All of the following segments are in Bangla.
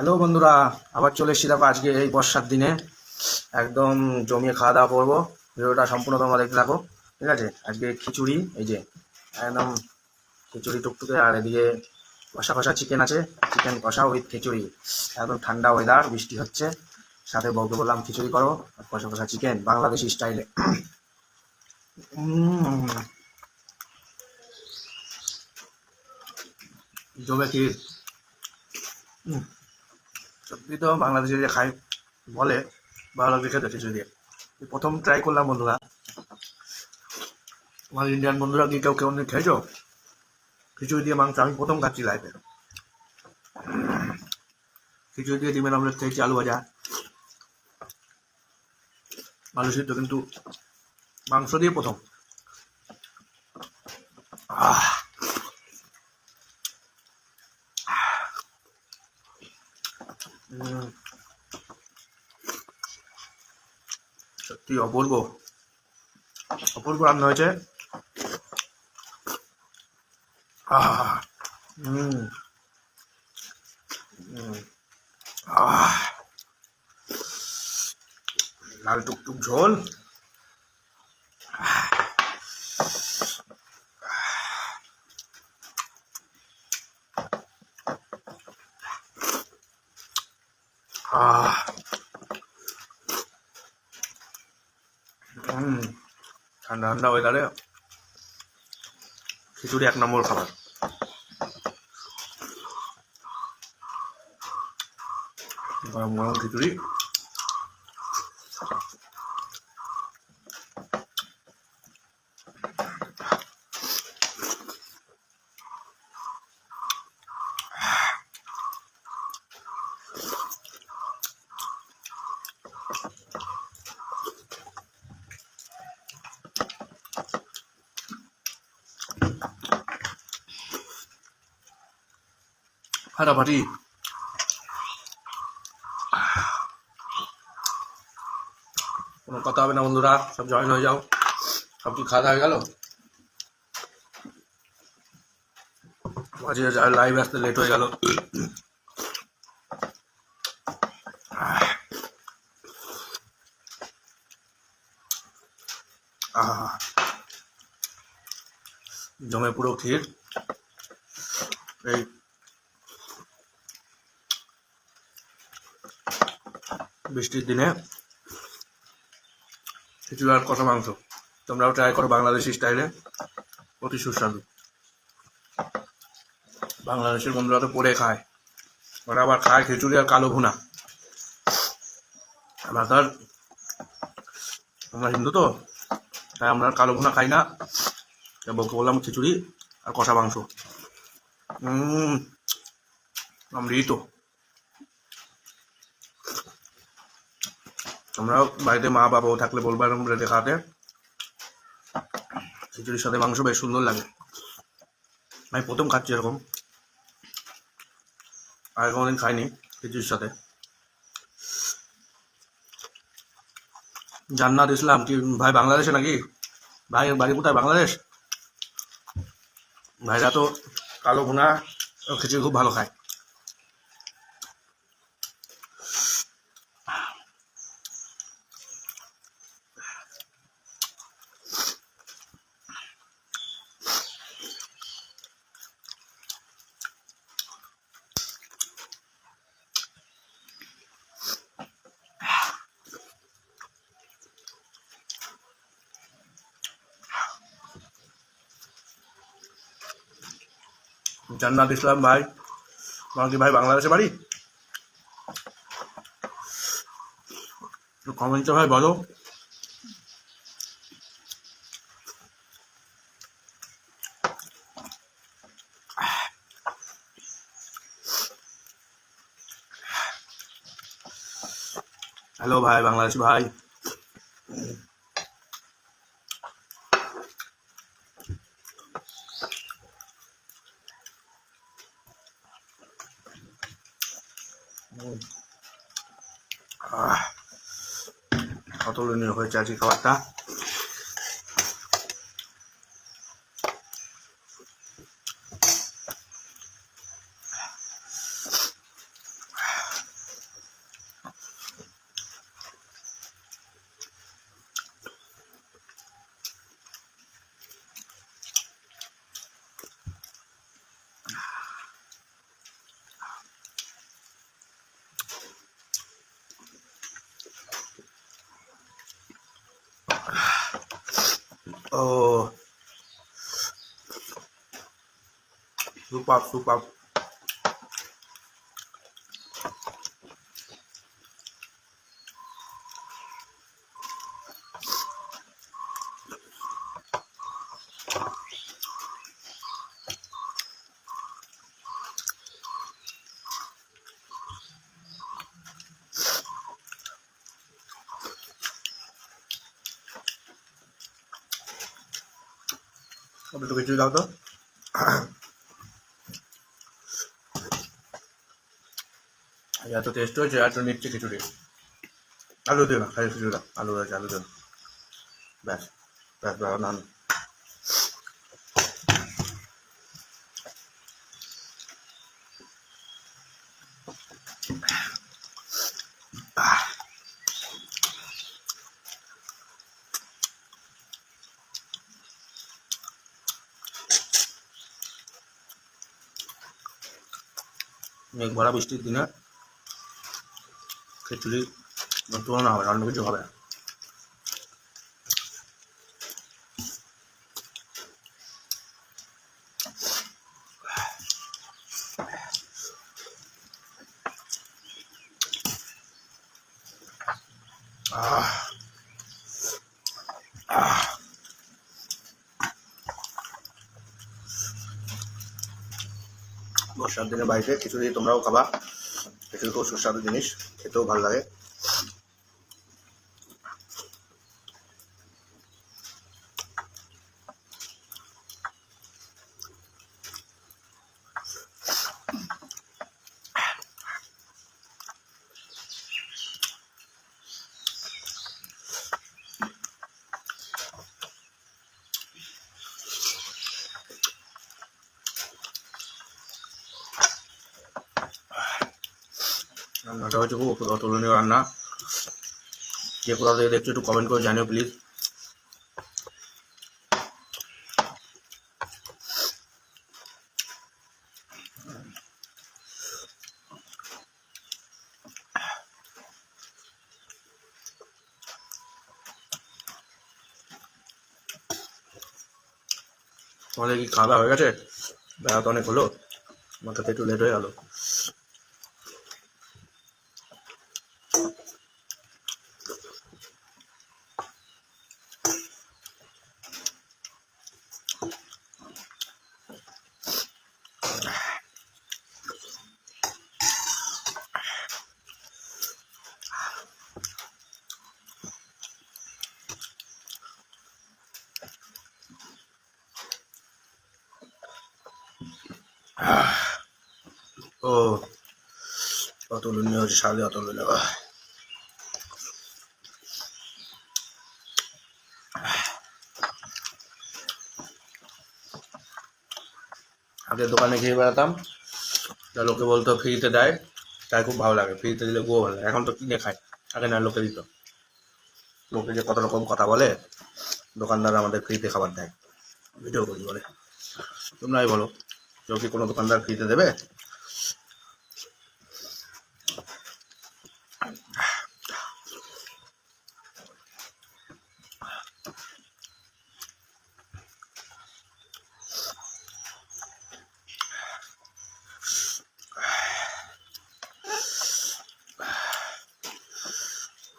হ্যালো বন্ধুরা, আবার চলে এসেছি দেখো আজকে এই বর্ষার দিনে একদম জমিয়ে খাওয়া দাওয়া করবো। ভিডিওটা সম্পূর্ণ তোমরা দেখতে থাকো, ঠিক আছে? আজকে খিচুড়ি, এই যে একদম খিচুড়ি টুকটুকে, আর এদিকে কষা কষা চিকেন আছে, চিকেন কষা উইথ খিচুড়ি। একদম ঠান্ডা ওয়েদার, বৃষ্টি হচ্ছে, সাথে বউকে বললাম খিচুড়ি করো আর কষা কষা চিকেন বাংলাদেশি স্টাইলে। জমে ক্ষীর। সত্যি তো বাংলাদেশে যে খাই বলে ভালো লাগে খেতে খিচুড়ি দিয়ে। প্রথম ট্রাই করলাম বন্ধুরা। আমার ইন্ডিয়ান বন্ধুরা কি কেউ কেউ খেয়েছো খিচুড়ি দিয়ে মাংস? আমি প্রথম খাচ্ছি লাইফে। খিচুড়ি দিয়ে ডিমের অমলেট খেয়েছি, আলু ভাজা, আলু সিদ্ধ, কিন্তু মাংস দিয়ে প্রথম। আহ সত্যি অপূর্ব অপূর্ব রান্না হয়েছে। আহ উম, উম, আহ লাল টুকটুক ঝোল। আহ ঠান্ডা ঠান্ডা ওয়েদারে খিচুড়ি এক নম্বর খাবার। গরম গরম খিচুড়ি। ফাটাফাটি। কোনো কথা হবে না বন্ধুরা, সব জয়েন হয়ে যাও। সব কি খাওয়া হয়ে গেল? আজকে লাইভ আসতে লেট হয়ে গেল। জমে পুরো ক্ষীর। এই বৃষ্টির দিনে খিচুড়ি আর কষা মাংস তোমরাও ট্রাই করো বাংলাদেশি স্টাইলে, অতি সুস্বাদু। বাংলাদেশের বন্ধুরা তো পরে খায়, ওরা আবার খায় খিচুড়ি আর কালো ভুনা। আমরা তার আমরা হিন্দু তো, তাই আমরা কালো ভুনা খাই না। বউকে বললাম খিচুড়ি আর কষা মাংস। অমৃত। তোমরাও বাড়িতে মা বাবাও থাকলে বলবো এরকম রেটে খাওয়াতে। খিচুড়ির সাথে মাংস বেশ সুন্দর লাগে। আমি প্রথম খাচ্ছি এরকম, আর কোনোদিন খাইনি খিচুড়ির সাথে। জান্নাত ইসলাম, কি ভাই বাংলাদেশে নাকি? ভাই বাড়ি কোথায়? বাংলাদেশ? ভাইরা তো কালো ভুনা খিচুড়ি খুব ভালো খায়। জান্নাত ইসলাম ভাই, তোমার কি ভাই বাংলাদেশে বাড়ি? কমেন্টে ভাই বলো। হ্যালো ভাই, বাংলাদেশি ভাই। অতুলনীয় হয়েছে আজকে খাবারটা। ও সুপার সুপার। একটু খিচুড়ি দাও তো। এত টেস্ট হয়েছে, এত নিচ্ছে খিচুড়ি। আলু দিও না, খালি খিচুড়ি দাও। আলু রয়েছে, আলু দিও। ব্যাস ব্যাস ব্যাস, নান। মেঘ ভরা বৃষ্টির দিনে খিচুড়ি তুলনা হবে, অন্য কিছু হবে না। বর্ষার দিনে বাড়িতে খিচুড়ি তোমরাও খাবা। খিচুড়ি খুব সুস্বাদু জিনিস, খেতেও ভালো লাগে। রান্নাটা হচ্ছে খুব অতুলনীয় রান্না। কে কোথা থেকে দেখছো একটু কমেন্ট করে জানিও প্লিজ। তোমাদের কি খাওয়া দাওয়া হয়ে গেছে? বেলা তো অনেক হলো, আমার কাছে একটু লেট হয়ে গেল। ও অতুলনীয় হচ্ছে, স্বাদে অতুলনীয়। আগে দোকানে খেয়ে বেড়াতাম, যা লোকে বলতো ফ্রিতে দেয়, তাই খুব ভালো লাগে। ফ্রিতে দিলে খুব ভালো লাগে। এখন তো কিনে খাই, আগে না লোকে দিত। লোকে যে কত রকম কথা বলে, দোকানদার আমাদের ফ্রিতে খাবার দেয়, ভিডিও করি বলে। তোমরাই বলো, কেউ কি কোনো দোকানদার ফ্রিতে দেবে?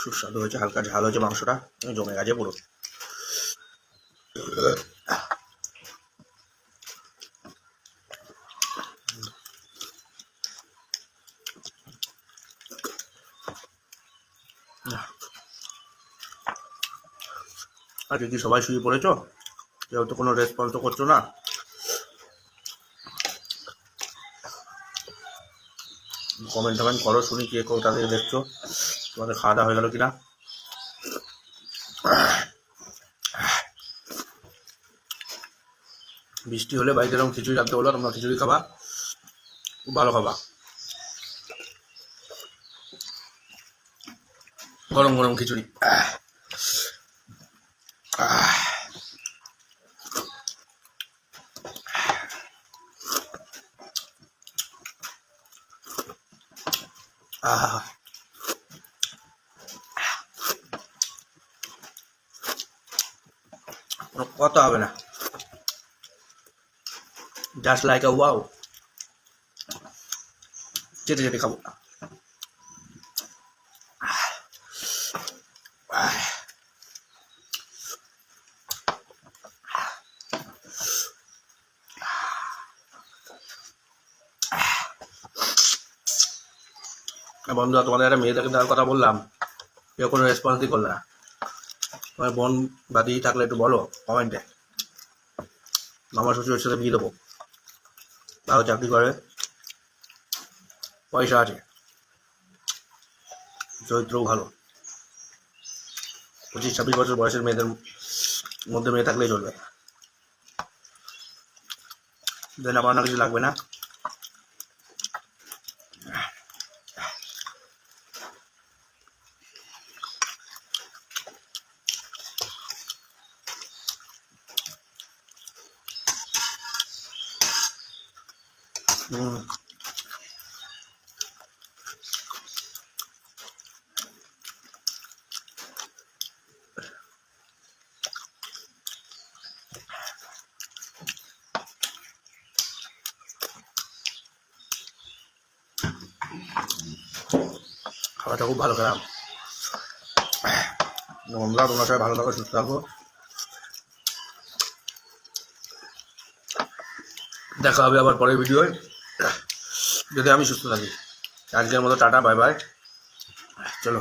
সুস্বাদু হয়েছে, হালকা ঝাল হয়েছে, মাংসটা জমে গেছে পুরো। আজকে কি সবাই শুয়ে পড়েছো? কেউ তো কোনো রেসপন্স তো করছো না। কমেন্ট টমেন্ট করো, শুনি কে কোথা থেকে দেখছো, তোমাদের খাওয়া দাওয়া হয়ে গেল কিনা। বৃষ্টি হলে বাড়িতে এরকম খিচুড়ি রাখতে বলো, তোমরা খিচুড়ি খাবা, খুব ভালো খাবা। গরম গরম খিচুড়ি। আহ কোনো কথা হবে না, জাস্ট লাইক আ ওয়াও। চেটে চেটে খাবো। বন্ধুরা, তোমাদের একটা মেয়ে দেওয়ার কথা বললাম, কেউ কোনো রেসপন্সই করলে না। তোমার বোন বা দিদি থাকলে একটু বলো কমেন্টে, মামা শ্বশুরের সাথে বিয়ে দেবো। তাও চাকরি করে, পয়সা আছে, চরিত্রও ভালো। 25-26 বছর বয়সের মেয়েদের মধ্যে মেয়ে থাকলেই চলবে, দেন আমার না কিছু লাগবে না। খাবারটা খুব ভালো খেলাম। বন্ধুরা, তোমরা সবাই ভালো থাকো, সুস্থ থাকো। দেখা হবে আবার পরের ভিডিওয়, যদি আমি সুস্থ থাকি। আজকের মতো টাটা, বাই বাই, চলো।